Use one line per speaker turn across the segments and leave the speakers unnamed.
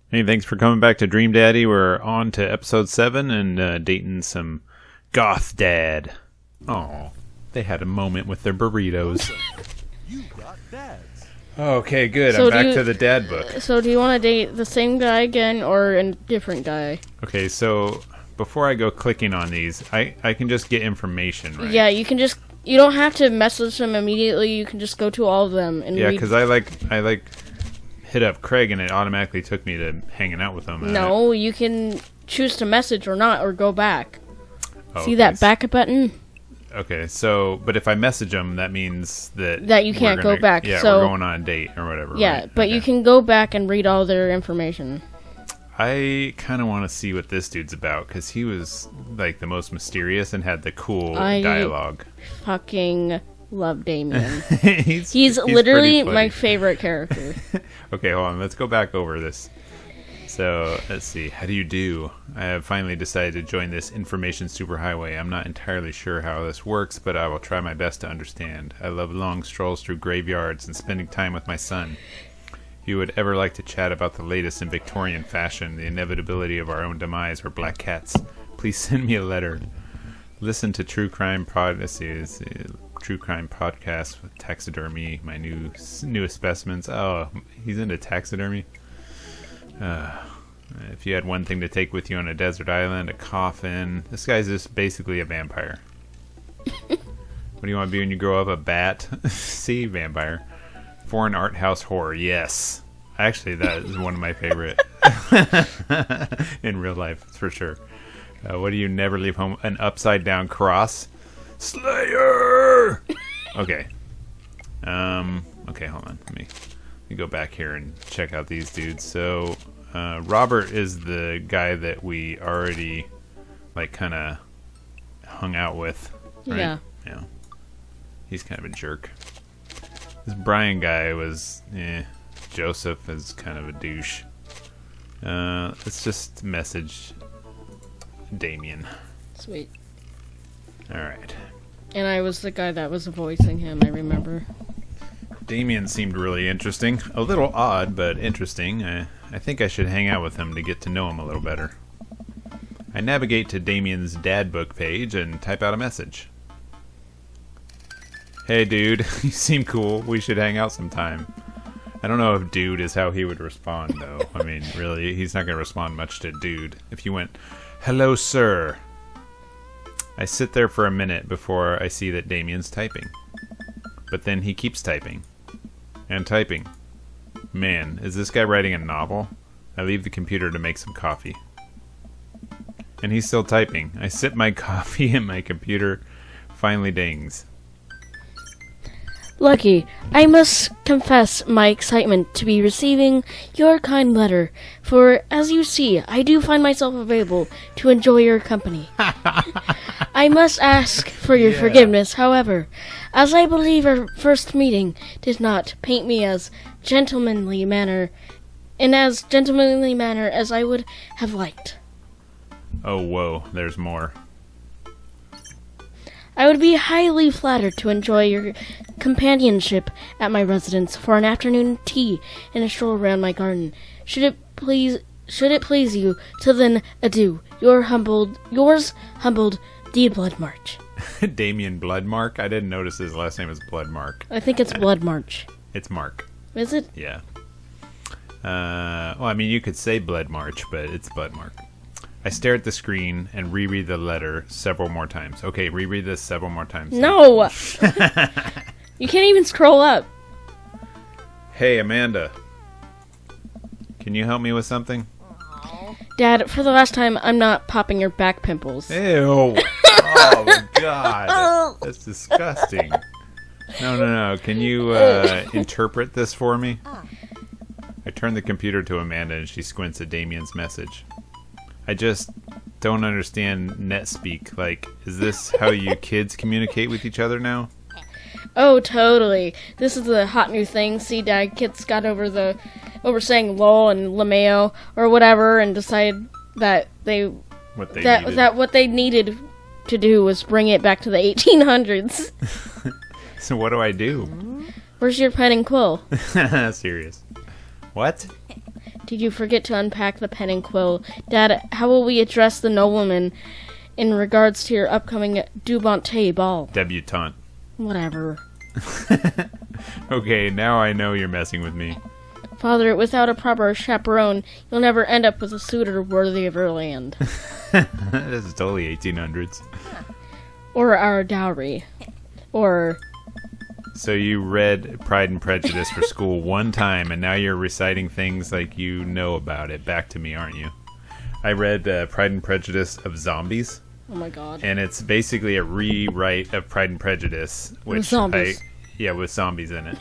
Hey, thanks for coming back to Dream Daddy. We're on to episode 7 and dating some goth dad. Oh, they had a moment with their burritos.
You got dads.
Okay, good.
So
I'm back to the dad book.
So do you want to date the same guy again or a different guy?
Okay, so before I go clicking on these, I can just get information, right?
Yeah, you don't have to message them immediately. You can just go to all of them and
Yeah,
read.
because I hit up Craig and it automatically took me to hanging out with him.
No, you can choose to message or not, or go back.
Oh,
See that back button?
Okay, so, but if I message him, that means that
you can't go back.
Yeah,
so,
we're going on a date or whatever.
Yeah,
right?
but you can go back and read all their information.
I kind of want to see what this dude's about, because he was, like, the most mysterious and had the cool dialogue.
Fucking love Damien.
he's
literally my favorite character.
Okay, hold on. Let's go back over this. So, let's see. How do you do? I have finally decided to join this information superhighway. I'm not entirely sure how this works, but I will try my best to understand. I love long strolls through graveyards and spending time with my son. If you would ever like to chat about the latest in Victorian fashion, the inevitability of our own demise, or black cats, please send me a letter. Listen to True Crime True Crime Podcast with taxidermy, my newest specimens. Oh, he's into taxidermy? If you had one thing to take with you on a desert island, a coffin. This guy's just basically a vampire. What do you want to be when you grow up? A bat? See, vampire. Foreign art house horror, yes. Actually, that is one of my favorite in real life, for sure. What do you never leave home? An upside down cross? Slayer! Okay. Okay, hold on. Let me go back here and check out these dudes. So, Robert is the guy that we already, like, kind of hung out with, right?
Yeah.
Yeah. He's kind of a jerk. This Brian guy was, Joseph is kind of a douche. Let's just message Damien.
Sweet.
Alright.
And I was the guy that was voicing him, I remember.
Damien seemed really interesting. A little odd, but interesting. I think I should hang out with him to get to know him a little better. I navigate to Damien's dad book page and type out a message. Hey dude, you seem cool. We should hang out sometime. I don't know if dude is how he would respond, though. I mean, really, he's not going to respond much to dude. If you went, hello sir. I sit there for a minute before I see that Damien's typing. But then he keeps typing. And typing. Man, is this guy writing a novel? I leave the computer to make some coffee. And he's still typing. I sip my coffee and my computer finally dings.
Lucky, I must confess my excitement to be receiving your kind letter, for, as you see, I do find myself available to enjoy your company. I must ask for your forgiveness, however, as I believe our first meeting did not paint me as gentlemanly manner as I would have liked.
Oh, whoa, there's more.
I would be highly flattered to enjoy your companionship at my residence for an afternoon tea and a stroll around my garden. Should it please you, till then, adieu. Yours humbled, D. Bloodmarch.
Damien Bloodmarch? I didn't notice his last name is Bloodmarch.
I think it's Bloodmarch.
It's Mark.
Is it?
Yeah. Well, I mean, you could say Bloodmarch, but it's Bloodmarch. I stare at the screen and reread the letter several more times. Okay, reread this several more times.
No! You can't even scroll up.
Hey, Amanda. Can you help me with something?
Dad, for the last time, I'm not popping your back pimples.
Ew. Oh, my God. That's disgusting. No. Can you interpret this for me? I turn the computer to Amanda and she squints at Damien's message. I just don't understand NetSpeak. Like, is this how you kids communicate with each other now?
Oh, totally. This is the hot new thing. See, Dad, kids got over saying lol and lameo or whatever, and decided that what they needed to do was bring it back to the 1800s.
So what do I do?
Where's your pen and quill?
Serious. What?
Did you forget to unpack the pen and quill? Dad, how will we address the nobleman in regards to your upcoming Dubonte ball?
Debutante.
Whatever.
Okay, now I know you're messing with me.
Father, without a proper chaperone, you'll never end up with a suitor worthy of your land.
This is totally 1800s.
Or our dowry. Or...
So you read Pride and Prejudice for school one time, and now you're reciting things like you know about it back to me, aren't you? I read Pride and Prejudice of Zombies.
Oh my god.
And it's basically a rewrite of Pride and Prejudice. Which
with zombies.
with zombies in it.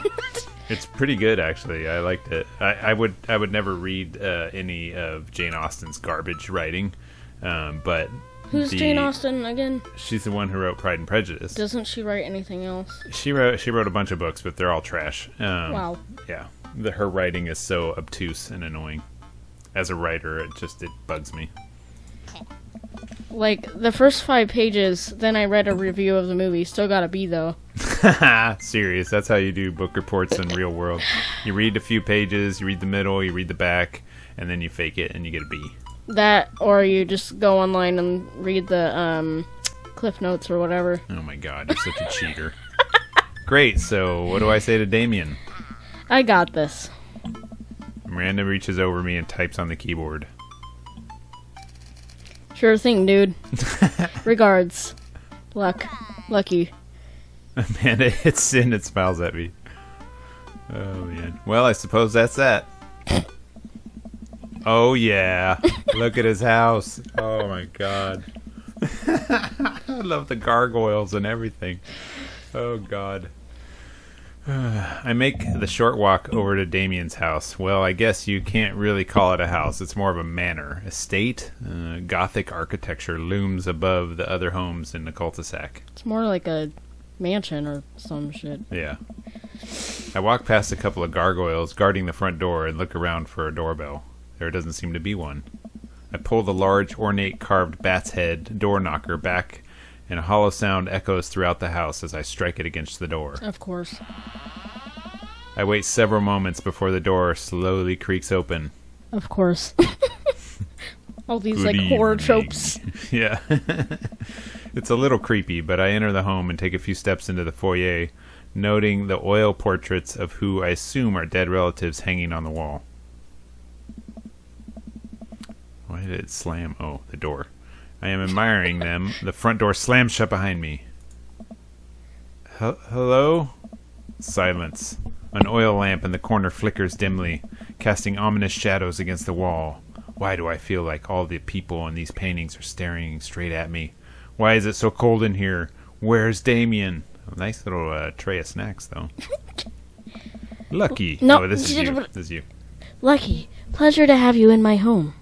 It's pretty good, actually. I liked it. I would never read any of Jane Austen's garbage writing, but...
Who's Jane Austen again?
She's the one who wrote Pride and Prejudice.
Doesn't she write anything else?
She wrote a bunch of books, but they're all trash.
Wow.
Yeah, her writing is so obtuse and annoying. As a writer, it bugs me.
Like, the first 5 pages, then I read a review of the movie. Still got a B, though.
Serious. That's how you do book reports in real world. You read a few pages, you read the middle, you read the back, and then you fake it and you get a B.
That, or you just go online and read the Cliff Notes or whatever.
Oh my god, you're such a cheater. Great, so what do I say to Damien?
I got this.
Miranda reaches over me and types on the keyboard.
Sure thing, dude. Regards. Lucky.
Amanda hits in and smiles at me. Oh man. Well, I suppose that's that. Oh yeah. Look at his house. Oh my god. I love the gargoyles and everything. Oh god. I make the short walk over to Damien's house. Well, I guess you can't really call it a house. It's more of a manor. Estate. Gothic architecture looms above the other homes in the cul-de-sac.
It's more like a mansion or some shit.
Yeah. I walk past a couple of gargoyles guarding the front door and look around for a doorbell. There doesn't seem to be one. I pull the large, ornate, carved bat's head door knocker back, and a hollow sound echoes throughout the house as I strike it against the door.
Of course.
I wait several moments before the door slowly creaks open.
Of course. All these,
Good
horror
evening.
tropes.
Yeah. It's a little creepy, but I enter the home and take a few steps into the foyer, noting the oil portraits of who I assume are dead relatives hanging on the wall. Why did it slam? Oh, the door. I am admiring them. The front door slams shut behind me. Hello? Silence. An oil lamp in the corner flickers dimly, casting ominous shadows against the wall. Why do I feel like all the people in these paintings are staring straight at me? Why is it so cold in here? Where's Damien? A nice little tray of snacks, though. Lucky.
No,
Oh, this is you. This is you.
Lucky. Pleasure to have you in my home.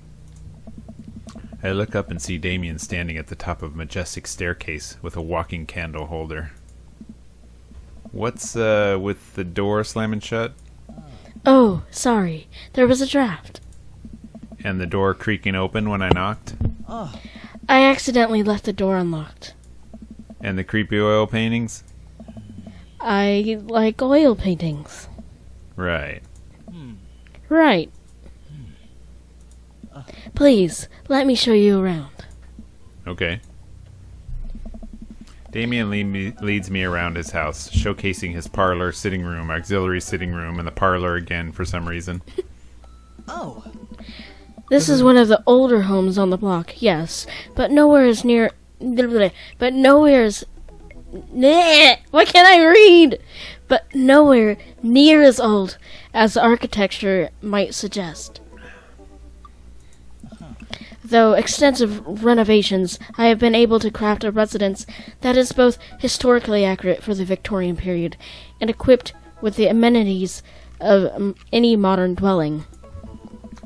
I look up and see Damien standing at the top of a majestic staircase with a walking candle holder. What's with the door slamming shut?
Oh, sorry. There was a draft.
And the door creaking open when I knocked?
Oh,
I accidentally left the door unlocked.
And the creepy oil paintings?
I like oil paintings.
Right.
Right. Please, let me show you around.
Okay. Damien leads me around his house, showcasing his parlor, sitting room, auxiliary sitting room, and the parlor again for some reason.
oh,
This is one of the older homes on the block, yes, but nowhere is near... But nowhere is... Why can't I read? But nowhere near as old as the architecture might suggest. Though extensive renovations, I have been able to craft a residence that is both historically accurate for the Victorian period and equipped with the amenities of any modern dwelling.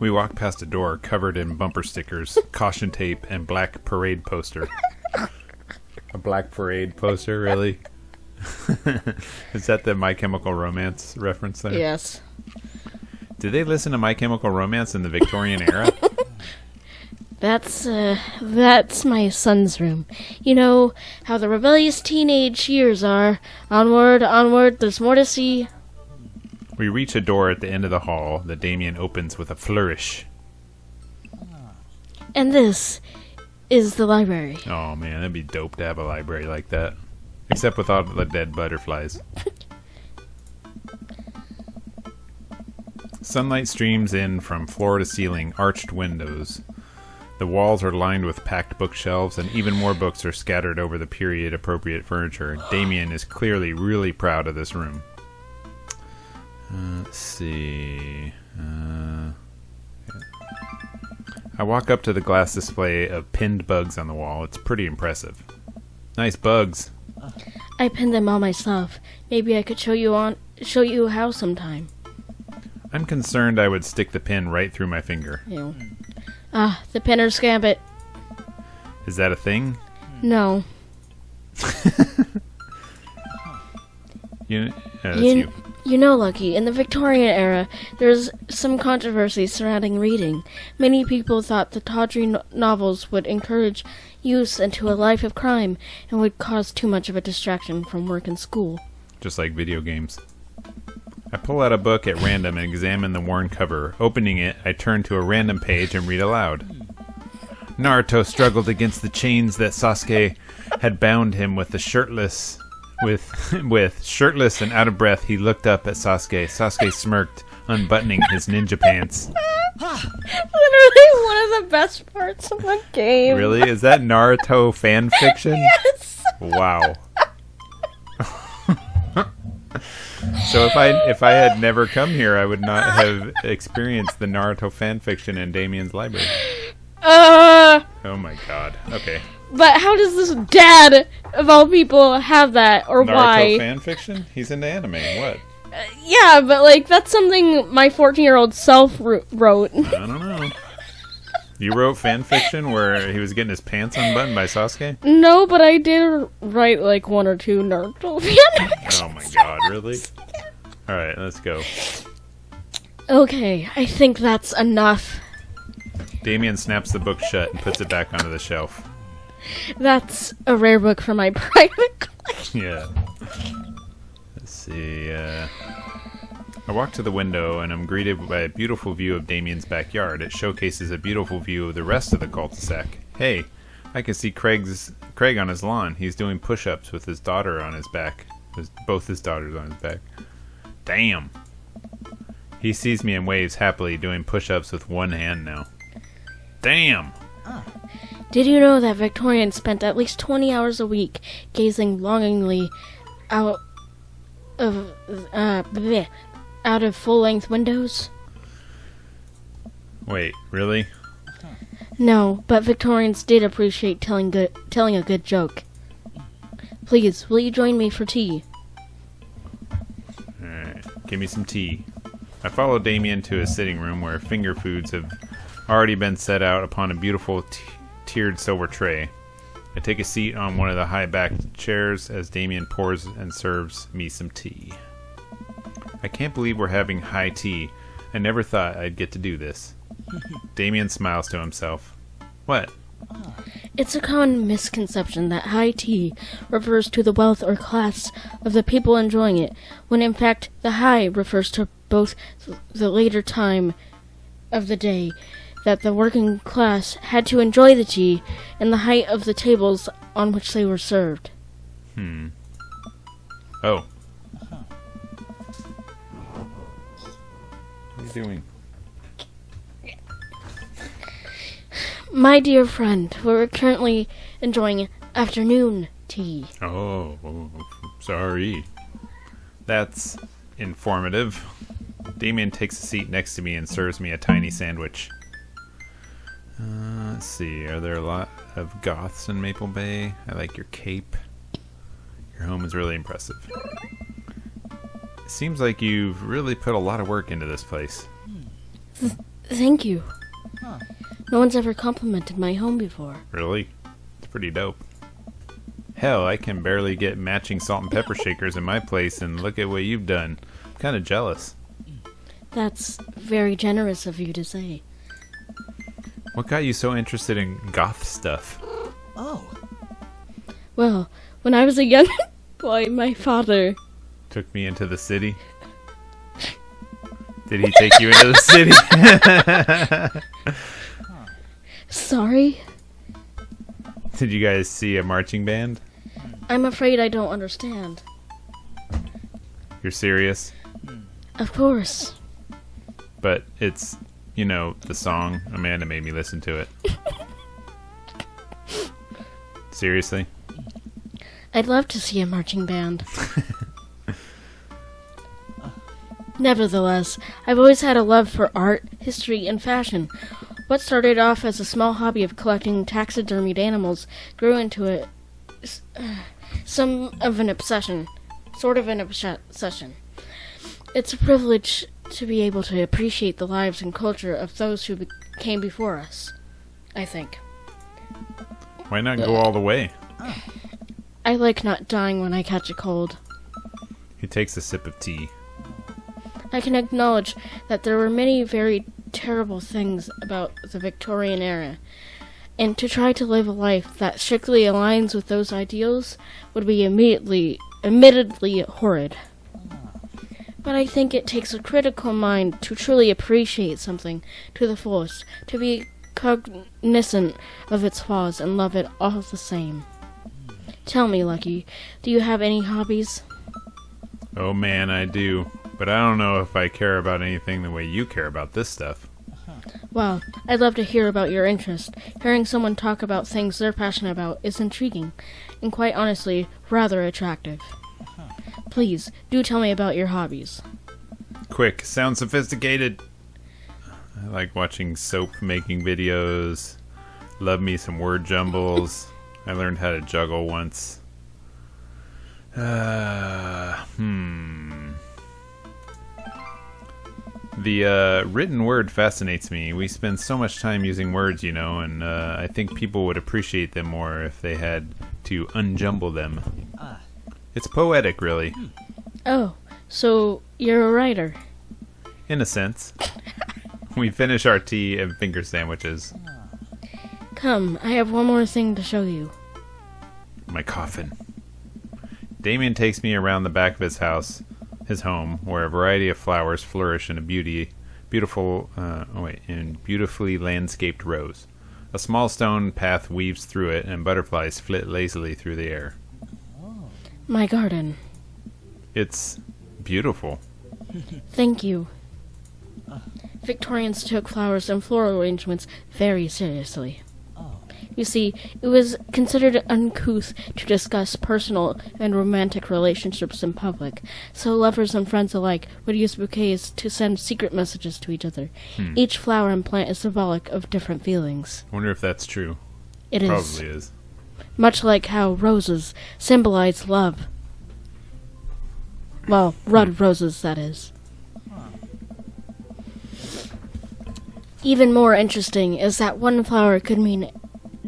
We walk past a door covered in bumper stickers, caution tape, and black parade poster. A black parade poster, really? Is that the My Chemical Romance reference there?
Yes.
Did they listen to My Chemical Romance in the Victorian era?
That's my son's room. You know how the rebellious teenage years are. Onward, onward, there's more to see.
We reach a door at the end of the hall that Damien opens with a flourish.
And this is the library.
Oh man, that'd be dope to have a library like that. Except with all the dead butterflies. Sunlight streams in from floor to ceiling, arched windows. The walls are lined with packed bookshelves, and even more books are scattered over the period-appropriate furniture. Damien is clearly really proud of this room. Let's see. I walk up to the glass display of pinned bugs on the wall. It's pretty impressive. Nice bugs.
I pinned them all myself. Maybe I could show you how sometime.
I'm concerned I would stick the pin right through my finger.
Ew. The pinner's gambit.
Is that a thing?
No.
That's you.
You know, Lucky, in the Victorian era, there's some controversy surrounding reading. Many people thought the tawdry novels would encourage youth into a life of crime and would cause too much of a distraction from work and school.
Just like video games. I pull out a book at random and examine the worn cover. Opening it, I turn to a random page and read aloud. Naruto struggled against the chains that Sasuke had bound him with the shirtless... With shirtless and out of breath, he looked up at Sasuke. Sasuke smirked, unbuttoning his ninja pants.
Literally one of the best parts of the game.
Really? Is that Naruto fan fiction?
Yes!
Wow. So if I had never come here, I would not have experienced the Naruto fan fiction in Damien's library. Oh my god. Okay.
But how does this dad, of all people, have that, or
Naruto
why?
Naruto fan fiction? He's into anime. What?
Yeah, but like that's something my 14-year-old self wrote.
I don't know. You wrote fan fiction where he was getting his pants unbuttoned by Sasuke?
No, but I did write like one or two Naruto fan fictions.
Oh my god, really? Alright, let's go.
Okay, I think that's enough.
Damien snaps the book shut and puts it back onto the shelf.
That's a rare book for my private collection.
Yeah. Let's see. I walk to the window and I'm greeted by a beautiful view of Damien's backyard. It showcases a beautiful view of the rest of the cul-de-sac. Hey, I can see Craig on his lawn. He's doing push-ups with his daughter on his back. Both his daughters on his back. Damn. He sees me and waves happily, doing push-ups with one hand now. Damn.
Did you know that Victorians spent at least 20 hours a week gazing longingly out of full-length windows?
Wait, really?
No, but Victorians did appreciate telling a good joke. Please, will you join me for tea?
Alright, give me some tea. I follow Damien to his sitting room where finger foods have already been set out upon a beautiful tiered silver tray. I take a seat on one of the high-backed chairs as Damien pours and serves me some tea. I can't believe we're having high tea. I never thought I'd get to do this. Damien smiles to himself. What?
It's a common misconception that high tea refers to the wealth or class of the people enjoying it, when in fact the high refers to both the later time of the day that the working class had to enjoy the tea and the height of the tables on which they were served.
Oh. What are you doing?
My dear friend, we're currently enjoying afternoon tea.
Oh, sorry. That's informative. Damien takes a seat next to me and serves me a tiny sandwich. Let's see, are there a lot of goths in Maple Bay? I like your cape. Your home is really impressive. It seems like you've really put a lot of work into this place.
Thank you. No one's ever complimented my home before.
Really? It's pretty dope. Hell, I can barely get matching salt and pepper shakers in my place, and look at what you've done. I'm kind of jealous.
That's very generous of you to say.
What got you so interested in goth stuff?
Oh.
Well, when I was a young boy, my father...
Took me into the city? Did he take you into the city?
Sorry?
Did you guys see a marching band?
I'm afraid I don't understand.
You're serious?
Of course.
But it's, you know, the song. Amanda made me listen to it. Seriously?
I'd love to see a marching band. Nevertheless, I've always had a love for art, history, and fashion. What started off as a small hobby of collecting taxidermied animals grew into sort of an obsession. It's a privilege to be able to appreciate the lives and culture of those who came before us, I think.
Why not go all the way?
I like not dying when I catch a cold.
He takes a sip of tea.
I can acknowledge that there were many very terrible things about the Victorian era, and to try to live a life that strictly aligns with those ideals would be admittedly horrid. But I think it takes a critical mind to truly appreciate something to the fullest, to be cognizant of its flaws and love it all the same. Tell me, Lucky, do you have any hobbies?
Oh man, I do. But I don't know if I care about anything the way you care about this stuff.
Well, I'd love to hear about your interest. Hearing someone talk about things they're passionate about is intriguing, and quite honestly, rather attractive. Please, do tell me about your hobbies.
Quick, sound sophisticated. I like watching soap making videos. Love me some word jumbles. I learned how to juggle once. The written word fascinates me. We spend so much time using words, you know, and I think people would appreciate them more if they had to unjumble them. It's poetic, really.
Oh, so you're a writer.
In a sense. We finish our tea and finger sandwiches.
Come, I have one more thing to show you.
My coffin. Damien takes me around the back of his house, his home, where a variety of flowers flourish in beautifully landscaped rows. A small stone path weaves through it, and butterflies flit lazily through the air.
My garden.
It's beautiful.
Thank you. Victorians took flowers and floral arrangements very seriously. You see, it was considered uncouth to discuss personal and romantic relationships in public, so lovers and friends alike would use bouquets to send secret messages to each other. Each flower and plant is symbolic of different feelings.
I wonder if that's true.
It is.
Probably is.
Much like how roses symbolize love. Well, red roses, that is. Even more interesting is that one flower could mean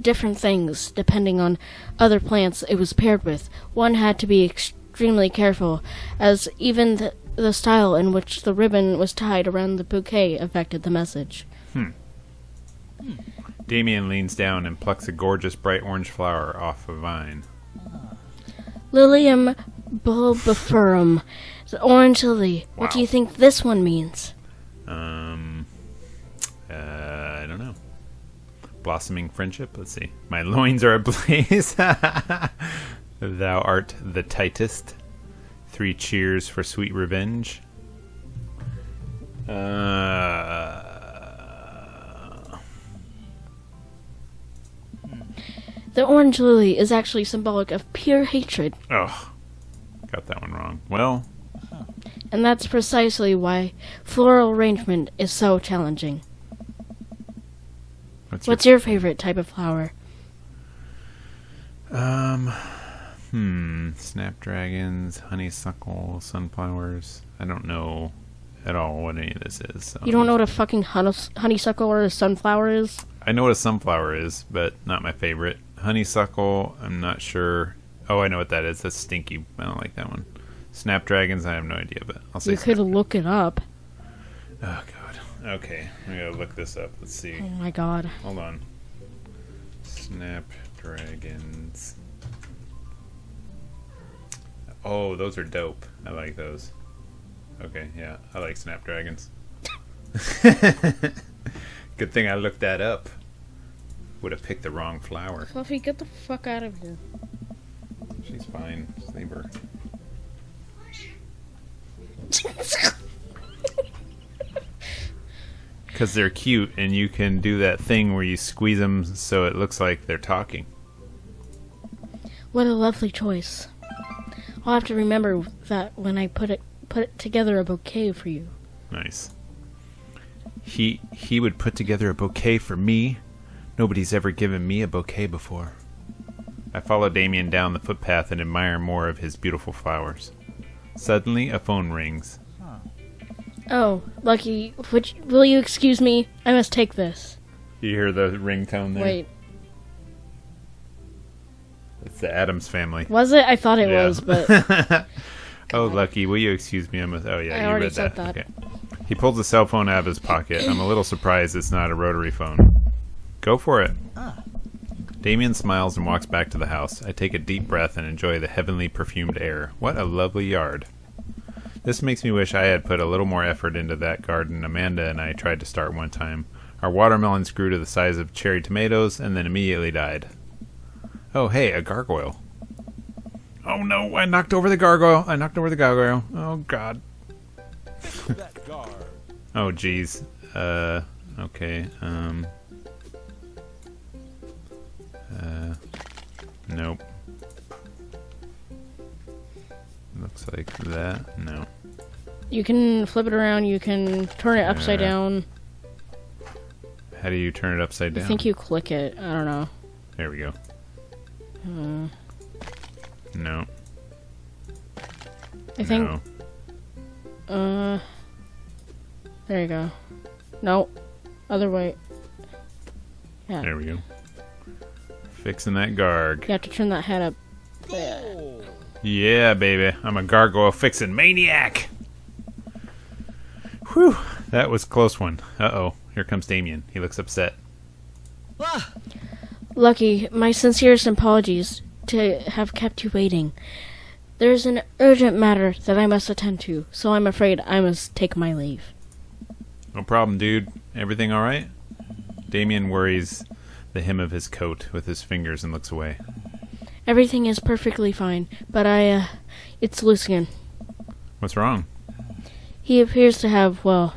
different things depending on other plants it was paired with. One had to be extremely careful, as even the style in which the ribbon was tied around the bouquet affected the message.
Damien leans down and plucks a gorgeous bright orange flower off a vine.
Lilium bulbiferum, the orange lily.
Wow.
What do you think this one means?
I don't know. Blossoming friendship? Let's see. My loins are ablaze. Thou art the tightest. 3 cheers for sweet revenge.
The orange lily is actually symbolic of pure hatred.
Oh, got that one wrong. Well,
And that's precisely why floral arrangement is so challenging. What's your favorite type of flower?
Snapdragons, honeysuckle, sunflowers. I don't know at all what any of this is. So.
You don't know what a fucking honeysuckle or a sunflower is?
I know what a sunflower is, but not my favorite. Honeysuckle, I'm not sure. Oh, I know what that is. That's stinky. I don't like that one. Snapdragons, I have no idea, but I'll say
you could look it up.
Oh, God. Okay, I gotta look this up. Let's see.
Oh my god.
Hold on. Snapdragons. Oh, those are dope. I like those. Okay, yeah, I like snapdragons. Good thing I looked that up. Would have picked the wrong flower.
Fluffy, get the fuck out of here.
She's fine. Just leave her. Because they're cute, and you can do that thing where you squeeze them so it looks like they're talking.
What a lovely choice. I'll have to remember that when I put together a bouquet for you.
Nice. He would put together a bouquet for me. Nobody's ever given me a bouquet before. I follow Damien down the footpath and admire more of his beautiful flowers. Suddenly, a phone rings.
Oh, Lucky, will you excuse me? I must take this.
You hear the ringtone there?
Wait.
It's the Addams Family.
Was it? I thought it was, but...
Oh, Lucky, will you excuse me? Oh, yeah,
I
you
already
read
said
that.
that.
Okay. He pulls the cell phone out of his pocket. I'm a little surprised it's not a rotary phone. Go for it. Damien smiles and walks back to the house. I take a deep breath and enjoy the heavenly perfumed air. What a lovely yard. This makes me wish I had put a little more effort into that garden Amanda and I tried to start one time. Our watermelons grew to the size of cherry tomatoes and then immediately died. Oh, hey, a gargoyle. Oh no, I knocked over the gargoyle. Oh, God.
That guard.
Oh, jeez. Okay, nope. Looks like that. No.
You can flip it around, you can turn it upside down.
How do you turn it upside down?
I think you click it. I don't know.
There we go. No.
I think...
No.
There you go. No. Other way. Yeah.
There we go. Fixing that garg.
You have to turn that head up.
Oh.
Yeah, baby. I'm a gargoyle fixing maniac. Whew. That was a close one. Uh-oh. Here comes Damien. He looks upset.
Lucky, my sincerest apologies to have kept you waiting. There's an urgent matter that I must attend to, so I'm afraid I must take my leave.
No problem, dude. Everything all right? Damien worries the hem of his coat with his fingers and looks away.
Everything is perfectly fine, but it's Lucian.
What's wrong?
He appears to have, well,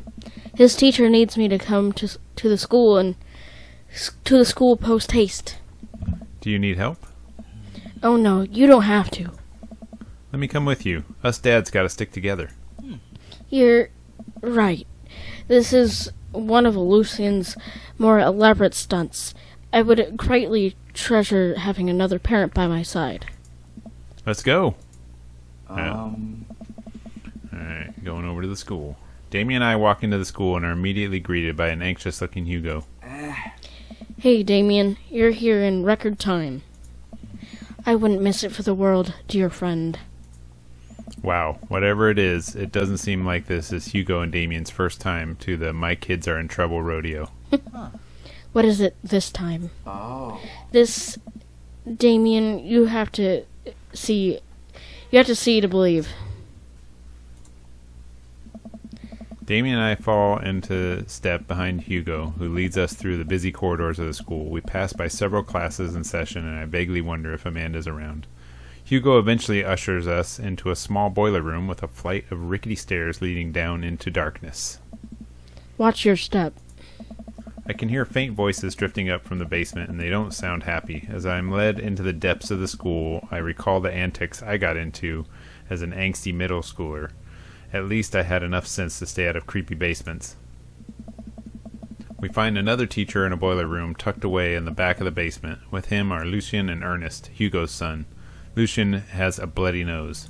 his teacher needs me to come to the school and to the school post haste.
Do you need help?
Oh no, you don't have to.
Let me come with you. Us dads gotta stick together.
You're right. This is one of Lucian's more elaborate stunts. I would greatly treasure having another parent by my side.
Let's go. Alright, going over to the school. Damien and I walk into the school and are immediately greeted by an anxious-looking Hugo.
Hey, Damien, you're here in record time. I wouldn't miss it for the world, dear friend.
Wow, whatever it is, it doesn't seem like this is Hugo and Damien's first time to the My Kids Are in Trouble rodeo.
What is it this time?
Oh.
This, Damien, you have to see to believe.
Damien and I fall into step behind Hugo, who leads us through the busy corridors of the school. We pass by several classes in session, and I vaguely wonder if Amanda's around. Hugo eventually ushers us into a small boiler room with a flight of rickety stairs leading down into darkness.
Watch your step.
I can hear faint voices drifting up from the basement, and they don't sound happy. As I am led into the depths of the school, I recall the antics I got into as an angsty middle schooler. At least I had enough sense to stay out of creepy basements. We find another teacher in a boiler room tucked away in the back of the basement. With him are Lucian and Ernest, Hugo's son. Lucian has a bloody nose.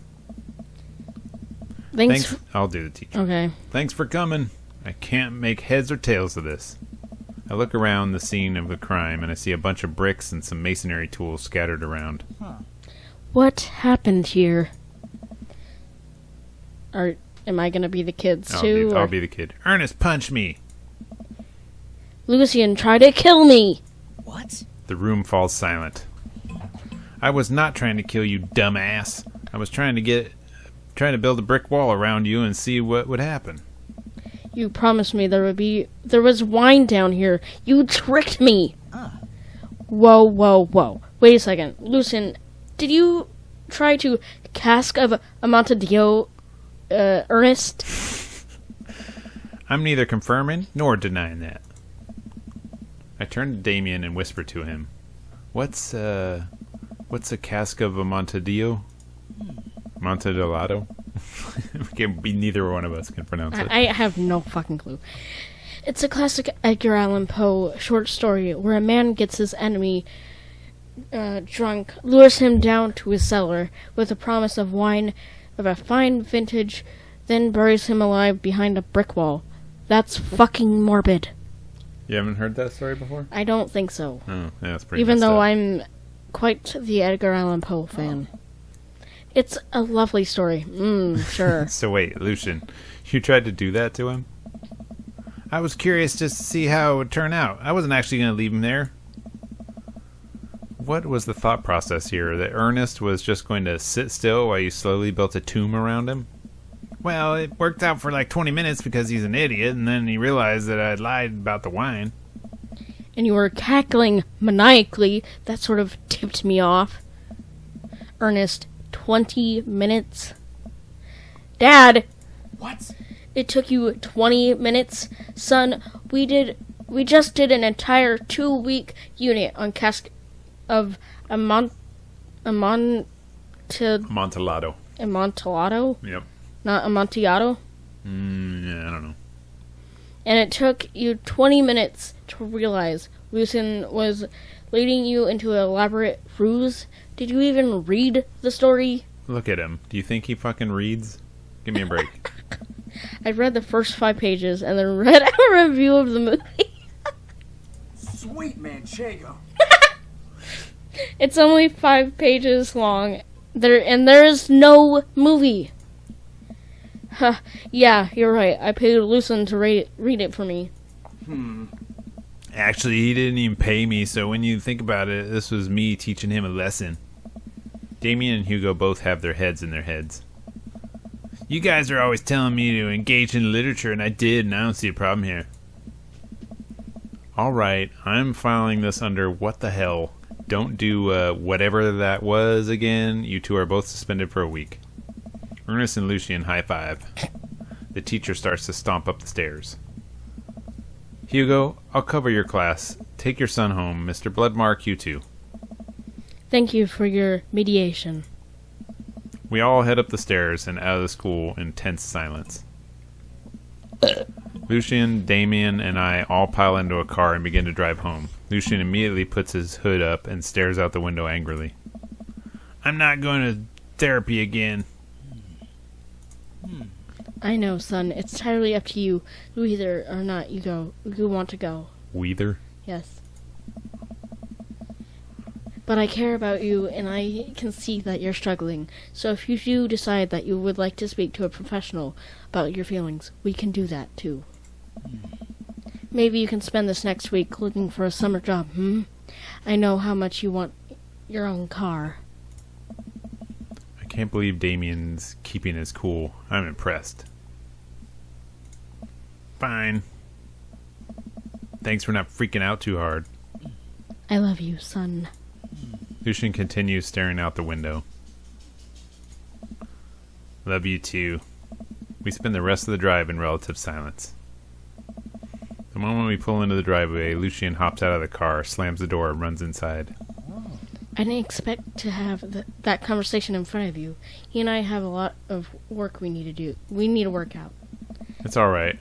Thanks. I'll do the teacher.
Okay.
Thanks for coming. I can't make heads or tails of this. I look around the scene of the crime and I see a bunch of bricks and some masonry tools scattered around.
What happened here? Am I gonna be the kids too?
I'll be the kid. Ernest, punch me!
Lucian tried to kill me!
What?
The room falls silent. I was not trying to kill you, dumbass. I was trying to build a brick wall around you and see what would happen.
You promised me there was wine down here. You tricked me. Whoa, whoa, whoa. Wait a second. Lucien, did you try to cask of Amontillado, Ernest?
I'm neither confirming nor denying that. I turned to Damien and whispered to him, What's a cask of Amontillado? Amontillado? Neither one of us can pronounce it.
I have no fucking clue. It's a classic Edgar Allan Poe short story where a man gets his enemy drunk, lures him down to his cellar with a promise of wine of a fine vintage, then buries him alive behind a brick wall. That's fucking morbid.
You haven't heard that story before?
I don't think so.
Oh, yeah, that's pretty
Even
messed
though
up.
I'm quite the Edgar Allan Poe fan. It's a lovely story. Sure.
So wait, Lucien, you tried to do that to him? I was curious just to see how it would turn out. I wasn't actually going to leave him there. What was the thought process here? That Ernest was just going to sit still while you slowly built a tomb around him? Well, it worked out for like 20 minutes because he's an idiot, and then he realized that I'd lied about the wine.
And you were cackling maniacally. That sort of tipped me off. Ernest, 20 minutes? Dad!
What?
It took you 20 minutes? Son, we just did an entire 2-week unit on cask of Amontillado?
Amontillado. Yep.
Not Amontillado?
Yeah, I don't know.
And it took you 20 minutes to realize Lucien was leading you into an elaborate ruse? Did you even read the story?
Look at him. Do you think he fucking reads? Give me a break.
I read the first 5 pages and then read a review of the movie.
Sweet Manchego.
It's only 5 pages long. There is no movie. Huh, yeah, you're right. I paid Lucien to read it for me.
Actually, he didn't even pay me, so when you think about it, this was me teaching him a lesson. Damien and Hugo both have their heads in their heads. You guys are always telling me to engage in literature, and I did, and I don't see a problem here. Alright, I'm filing this under what the hell. Don't do whatever that was again. You two are both suspended for a week. Ernest and Lucien high five. The teacher starts to stomp up the stairs. Hugo, I'll cover your class. Take your son home. Mr. Bloodmarch, you too.
Thank you for your mediation.
We all head up the stairs and out of the school in tense silence. Lucien, Damien, and I all pile into a car and begin to drive home. Lucien immediately puts his hood up and stares out the window angrily. I'm not going to therapy again.
I know, son. It's entirely up to you. Whether or not you want to go.
Weather?
Yes. But I care about you, and I can see that you're struggling. So if you do decide that you would like to speak to a professional about your feelings, we can do that, too. Maybe you can spend this next week looking for a summer job, I know how much you want your own car.
I can't believe Damien's keeping his cool. I'm impressed. Fine. Thanks for not freaking out too hard.
I love you, son.
Lucien continues staring out the window. Love you too. We spend the rest of the drive in relative silence. The moment we pull into the driveway, Lucien hops out of the car, slams the door, and runs inside.
I didn't expect to have that conversation in front of you. He and I have a lot of work we need to do. We need to work out.
It's alright.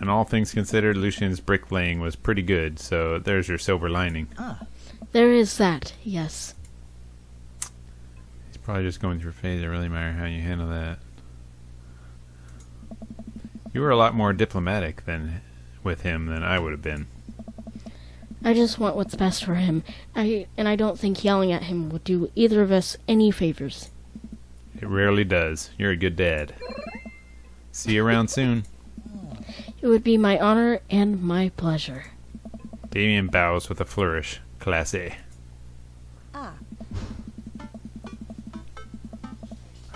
And all things considered, Lucien's bricklaying was pretty good, so there's your silver lining.
There is that, yes.
He's probably just going through a phase. I really admire how you handle that. You were a lot more diplomatic with him than I would have been.
I just want what's best for him. I don't think yelling at him would do either of us any favors.
It rarely does. You're a good dad. See you around soon.
It would be my honor and my pleasure.
Damien bows with a flourish. Class A.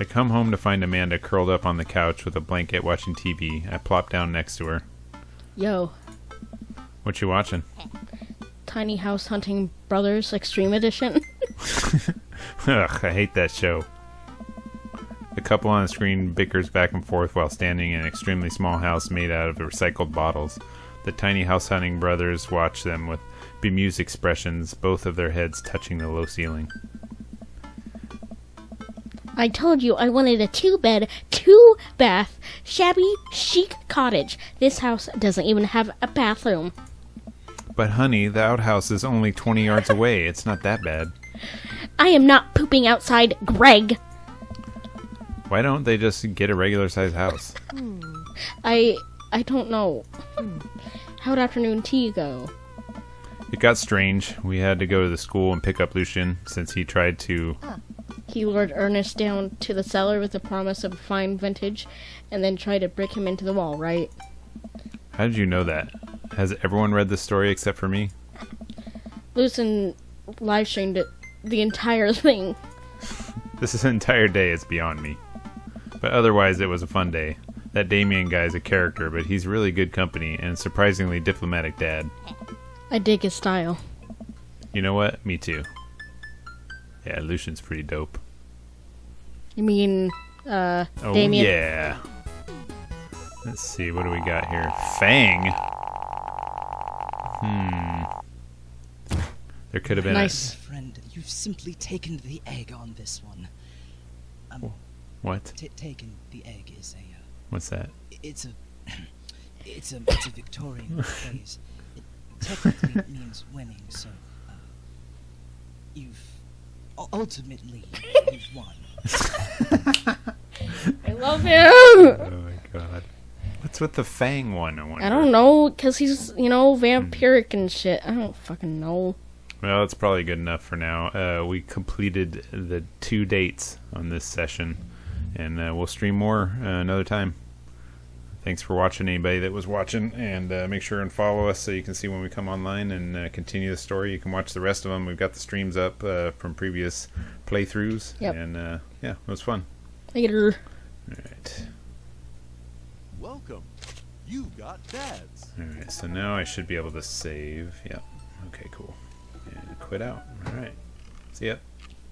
I come home to find Amanda curled up on the couch with a blanket watching TV. I plop down next to her.
Yo.
What you watching?
Tiny House Hunting Brothers Extreme Edition.
Ugh, I hate that show. The couple on the screen bickers back and forth while standing in an extremely small house made out of recycled bottles. The tiny house hunting brothers watch them with bemused expressions, both of their heads touching the low ceiling.
I told you I wanted a 2-bed, 2-bath, shabby, chic cottage. This house doesn't even have a bathroom.
But honey, the outhouse is only 20 yards away. It's not that bad.
I am not pooping outside, Greg.
Why don't they just get a regular sized house?
I don't know. How'd afternoon tea go?
It got strange. We had to go to the school and pick up Lucian since he tried to...
He lured Ernest down to the cellar with the promise of fine vintage and then tried to brick him into the wall, right?
How did you know that? Has everyone read this story except for me?
Lucian live streamed it, the entire thing.
This entire day is beyond me. But otherwise, it was a fun day. That Damien guy is a character, but he's really good company and a surprisingly diplomatic dad.
I dig his style.
You know what? Me too. Yeah, Lucian's pretty dope.
You mean,
Oh,
Damien?
yeah. Let's see, what do we got here? Fang? There could have been
Nice.
Friend, you've simply taken the egg on this one.
What?
Taken the egg is a.
What's that?
It's a. It's a Victorian phrase. It technically means winning. So, you've ultimately you've won.
I love him!
Oh my god. What's with the Fang one, I wonder?
I don't know, because he's, vampiric and shit. I don't fucking know.
Well, it's probably good enough for now. We completed the 2 dates on this session, and we'll stream more another time. Thanks for watching, anybody that was watching, and make sure and follow us so you can see when we come online and continue the story. You can watch the rest of them. We've got the streams up from previous playthroughs,
Yep.
and yeah, it was fun.
Later.
All right.
Welcome. You got dads.
All right, so now I should be able to save. Yep. Okay, cool. And quit out. All right. See ya.